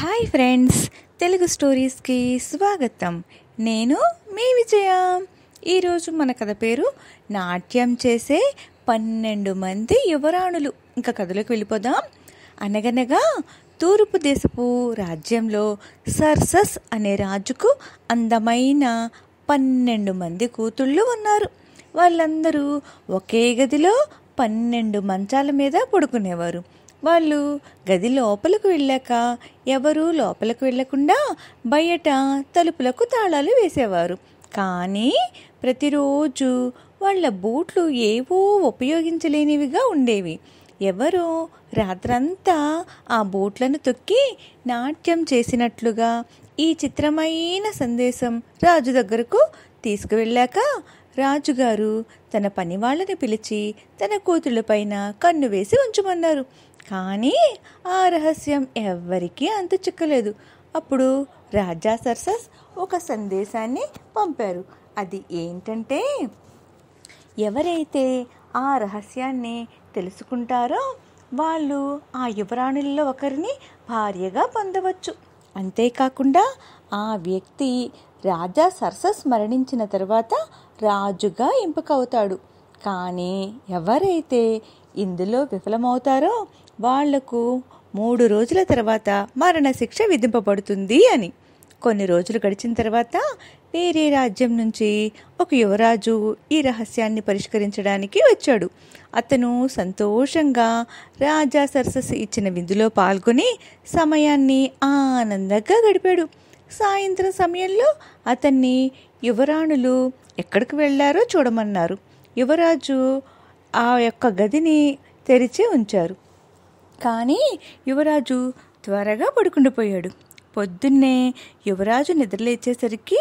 Hi friends, Telugu స్టోరీస్కి స్వాగతం. నేను మీ విజయ. ఈరోజు మన కథ పేరు నాట్యం చేసే 12 మంది యువరాణులు. ఇంకా కథలోకి వెళ్ళిపోదాం. అనగనగా తూర్పు దేశపు రాజ్యంలో సర్సస్ అనే రాజుకు అందమైన 12 మంది కూతుళ్ళు ఉన్నారు. వాళ్ళందరూ ఒకే గదిలో 12 మంచాల మీద పడుకునేవారు. వాళ్ళు గది లోపలికి వెళ్ళాక ఎవరూ లోపలికి వెళ్లకుండా బయట తలుపులకు తాళాలు వేసేవారు. కానీ ప్రతిరోజు వాళ్ళ బూట్లు ఏవో ఉపయోగించలేనివిగా ఉండేవి. ఎవరో రాత్రంతా ఆ బూట్లను తొక్కి నాట్యం చేసినట్లుగా ఈ చిత్రమైన సందేశం రాజు దగ్గరకు తీసుకువెళ్ళాక రాజుగారు తన పని వాళ్ళని పిలిచి తన కూతుళ్ళపైన కన్ను వేసి ఉంచమన్నారు. కానీ ఆ రహస్యం ఎవ్వరికీ అంతు చిక్కలేదు. అప్పుడు రాజా సర్సస్ ఒక సందేశాన్ని పంపారు. అది ఏంటంటే, ఎవరైతే ఆ రహస్యాన్ని తెలుసుకుంటారో వాళ్ళు ఆ యువరాణుల్లో ఒకరిని భార్యగా పొందవచ్చు. అంతేకాకుండా ఆ వ్యక్తి రాజా సర్సస్ మరణించిన తర్వాత రాజుగా ఎంపికవుతాడు. కానీ ఎవరైతే ఇందులో విఫలమవుతారో వాళ్లకు 3 రోజుల తర్వాత మరణశిక్ష విధింపబడుతుంది అని. కొన్ని రోజులు గడిచిన తర్వాత వేరే రాజ్యం నుంచి ఒక యువరాజు ఈ రహస్యాన్ని పరిష్కరించడానికి వచ్చాడు. అతను సంతోషంగా రాజా సర్సస్ ఇచ్చిన విందులో పాల్గొని సమయాన్ని ఆనందంగా గడిపాడు. సాయంత్రం సమయంలో అతన్ని యువరాణులు ఎక్కడికి వెళ్లారో చూడమన్నారు. యువరాజు ఆ యొక్క గదిని తెరిచి ఉంచారు. కానీ యువరాజు త్వరగా పడుకుండిపోయాడు. పొద్దున్నే యువరాజు నిద్రలేచేసరికి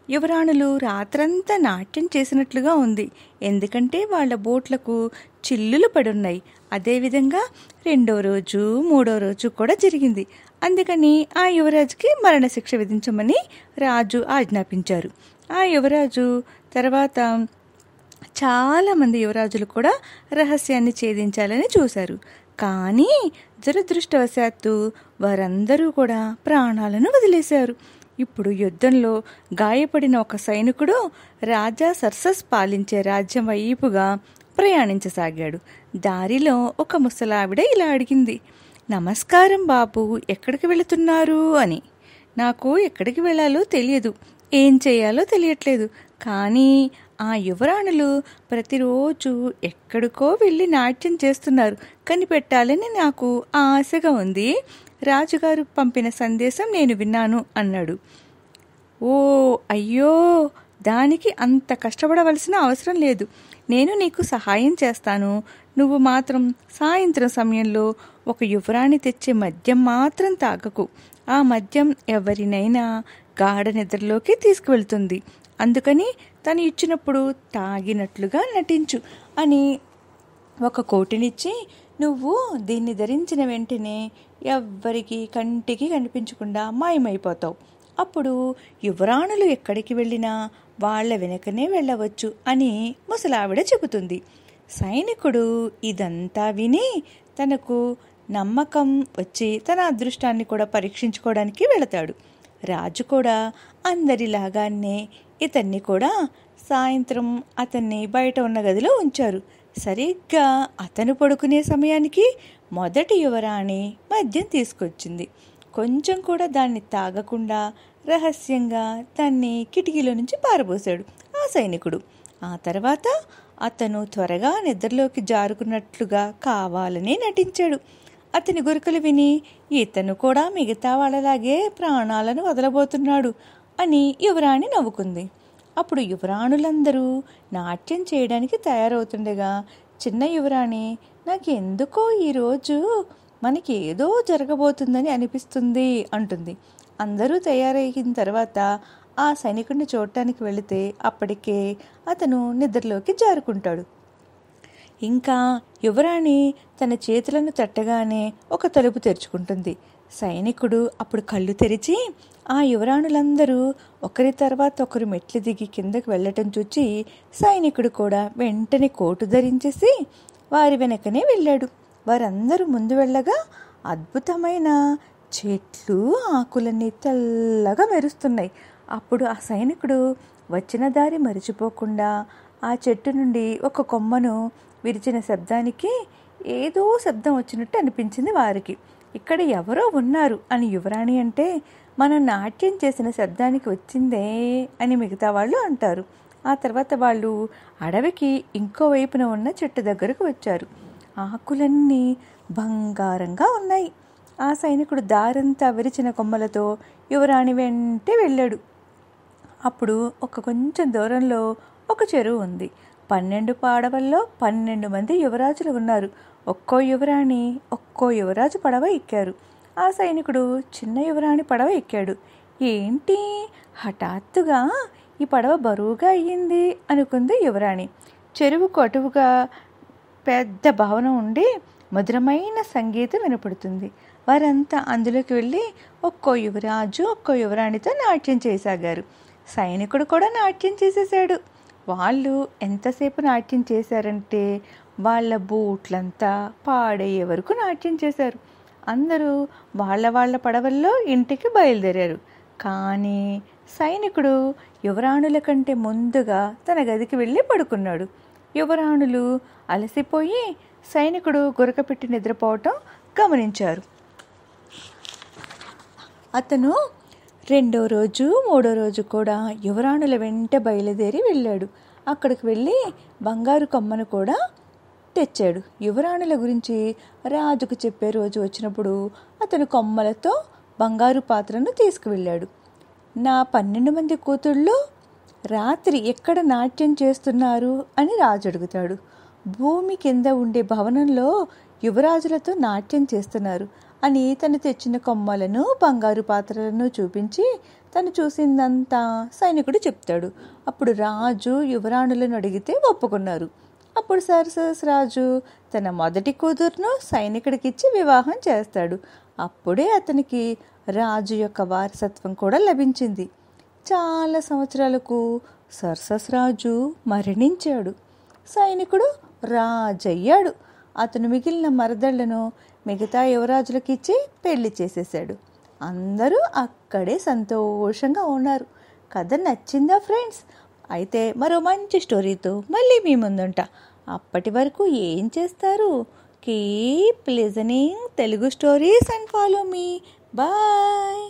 యువరాణులు రాత్రంతా నాట్యం చేసినట్లుగా ఉంది. ఎందుకంటే వాళ్ళ బోట్లకు చిల్లులు పడున్నాయి. అదేవిధంగా 2వ రోజు 3వ రోజు కూడా జరిగింది. అందుకని ఆ యువరాజుకి మరణశిక్ష విధించమని రాజు ఆజ్ఞాపించారు. ఆ యువరాజు తర్వాత చాలామంది యువరాజులు కూడా రహస్యాన్ని ఛేదించాలని చూశారు. కానీ దురదృష్టవశాత్తు వారందరూ కూడా ప్రాణాలను వదిలేశారు. ఇప్పుడు యుద్ధంలో గాయపడిన ఒక సైనికుడు రాజా సర్సస్ పాలించే రాజ్యం వైపుగా ప్రయాణించసాగాడు. దారిలో ఒక ముసలావిడ ఇలా అడిగింది, "నమస్కారం బాబు, ఎక్కడికి వెళుతున్నారు?" అని. "నాకు ఎక్కడికి వెళ్ళాలో తెలియదు, ఏం చేయాలో తెలియట్లేదు. కానీ ఆ యువరాణులు ప్రతిరోజు ఎక్కడికో వెళ్ళి నాట్యం చేస్తున్నారు. కనిపెట్టాలని నాకు ఆశగా ఉంది. రాజుగారు పంపిన సందేశం నేను విన్నాను" అన్నాడు. "ఓ అయ్యో, దానికి అంత కష్టపడవలసిన అవసరం లేదు. నేను నీకు సహాయం చేస్తాను. నువ్వు మాత్రం సాయంత్రం సమయంలో ఒక యువరాణి తెచ్చే మద్యం మాత్రం తాగకు. ఆ మద్యం ఎవరినైనా గాఢ నిద్రలోకి తీసుకువెళ్తుంది. అందుకని తను ఇచ్చినప్పుడు తాగినట్లుగా నటించు" అని ఒక కోటినిచ్చి, "నువ్వు దీన్ని ధరించిన వెంటనే ఎవ్వరికి కంటికి కనిపించకుండా మాయమైపోతావు. అప్పుడు యువరాణులు ఎక్కడికి వెళ్ళినా వాళ్ల వెనకనే వెళ్ళవచ్చు" అని ముసలావిడ చెబుతుంది. సైనికుడు ఇదంతా విని తనకు నమ్మకం వచ్చి తన అదృష్టాన్ని కూడా పరీక్షించుకోవడానికి వెళతాడు. రాజు కూడా అందరిలాగానే ఇతన్ని కూడా సాయంత్రం అతన్ని బయట ఉన్న గదిలో ఉంచారు. సరిగ్గా అతను పడుకునే సమయానికి మొదటి యువరాణి మద్యం తీసుకొచ్చింది. కొంచెం కూడా దాన్ని తాగకుండా రహస్యంగా దాన్ని కిటికీలో నుంచి పారబోసాడు ఆ సైనికుడు. ఆ తర్వాత అతను త్వరగా నిద్రలోకి జారుకున్నట్లుగా కావాలని నటించాడు. అతని గురుకులు విని, "ఇతను కూడా మిగతా వాళ్ళలాగే ప్రాణాలను వదలబోతున్నాడు" అని యువరాణి నవ్వుకుంది. అప్పుడు యువరాణులందరూ నాట్యం చేయడానికి తయారవుతుండగా చిన్న యువరాణి, "నాకెందుకో ఈరోజు మనకి ఏదో జరగబోతుందని అనిపిస్తుంది" అంటుంది. అందరూ తయారైన తర్వాత ఆ సైనికుడిని చూడటానికి వెళితే అప్పటికే అతను నిద్రలోకి జారుకుంటాడు. ఇంకా యువరాణి తన చేతులను తట్టగానే ఒక తలుపు తెరుచుకుంటుంది. సైనికుడు అప్పుడు కళ్ళు తెరిచి ఆ యువరాణులందరూ ఒకరి తర్వాత ఒకరు మెట్లు దిగి కిందకు వెళ్ళటం చూచి సైనికుడు కూడా వెంటనే కోటు ధరించేసి వారి వెనకనే వెళ్ళాడు. వారందరూ ముందు వెళ్ళగా అద్భుతమైన చెట్లు ఆకులన్నీ తెల్లగా మెరుస్తున్నాయి. అప్పుడు ఆ సైనికుడు వచ్చిన దారి మరిచిపోకుండా ఆ చెట్టు నుండి ఒక కొమ్మను విరిచిన శబ్దానికి ఏదో శబ్దం వచ్చినట్టు అనిపించింది వారికి. ఇక్కడ ఎవరో ఉన్నారు అని యువరాణి అంటే, మనం నాట్యం చేసిన శబ్దానికి వచ్చిందే అని మిగతా వాళ్ళు అంటారు. ఆ తర్వాత వాళ్ళు అడవికి ఇంకో వైపున ఉన్న చెట్టు దగ్గరకు వచ్చారు. ఆకులన్నీ బంగారంగా ఉన్నాయి. ఆ సైనికుడు దారంతా విరిచిన కొమ్మలతో యువరాణి వెంటే వెళ్ళాడు. అప్పుడు కొంచెం దూరంలో ఒక చెరువు ఉంది. 12 పడవల్లో 12 మంది యువరాజులు ఉన్నారు. ఒక్కో యువరాణి ఒక్కో యువరాజు పడవ ఎక్కారు. ఆ సైనికుడు చిన్న యువరాణి పడవ ఎక్కాడు. ఏంటి హఠాత్తుగా ఈ పడవ బరువుగా అయ్యింది అనుకుంది యువరాణి. చెరువుకు అటువుగా పెద్ద భవనం ఉండి మధురమైన సంగీతం వినపడుతుంది. వారంతా అందులోకి వెళ్ళి ఒక్కో యువరాజు ఒక్కో యువరాణితో నాట్యం చేయసాగారు. సైనికుడు కూడా నాట్యం చేసేసాడు. వాళ్ళు ఎంతసేపు నాట్యం చేశారంటే వాళ్ళ బూట్లంతా పాడయ్యే వరకు నాట్యం చేశారు. అందరూ వాళ్ళ పడవల్లో ఇంటికి బయలుదేరారు. కానీ సైనికుడు యువరాణుల కంటే ముందుగా తన గదికి వెళ్ళి పడుకున్నాడు. యువరాణులు అలసిపోయి సైనికుడు గురక పెట్టి నిద్రపోవటం గమనించారు. అతను 2వ రోజు 3వ రోజు కూడా యువరాణుల వెంట బయలుదేరి వెళ్ళాడు. అక్కడికి వెళ్ళి బంగారు కొమ్మను కూడా తెచ్చాడు. యువరాణుల గురించి రాజుకు చెప్పే రోజు వచ్చినప్పుడు అతను కొమ్మలతో బంగారు పాత్రను తీసుకువెళ్ళాడు. నా 12 మంది కూతుళ్ళు రాత్రి ఎక్కడ నాట్యం చేస్తున్నారు అని రాజు అడుగుతాడు. భూమి కింద ఉండే భవనంలో యువరాజులతో నాట్యం చేస్తున్నారు అని తను తెచ్చిన కొమ్మలను బంగారు పాత్రలను చూపించి తను చూసిందంతా సైనికుడు చెప్తాడు. అప్పుడు రాజు యువరాణులను అడిగితే ఒప్పుకున్నారు. అప్పుడు సర్సస్ రాజు తన మొదటి కూతురును సైనికుడికిచ్చి వివాహం చేస్తాడు. అప్పుడే అతనికి రాజు యొక్క వారసత్వం కూడా లభించింది. చాలా సంవత్సరాలకు సర్సస్ రాజు మరణించాడు. సైనికుడు రాజయ్యాడు. అతను మిగిలిన మరదళ్లను మిగతా యువరాజులకు ఇచ్చి పెళ్లి చేసేసాడు. అందరూ అక్కడే సంతోషంగా ఉన్నారు. కథ నచ్చిందా ఫ్రెండ్స్? అయితే మరో మంచి స్టోరీతో మళ్ళీ మీ ముందుంటా. అప్పటి వరకు ఏం చేస్తారు? Keep listening Telugu stories and follow me. Bye.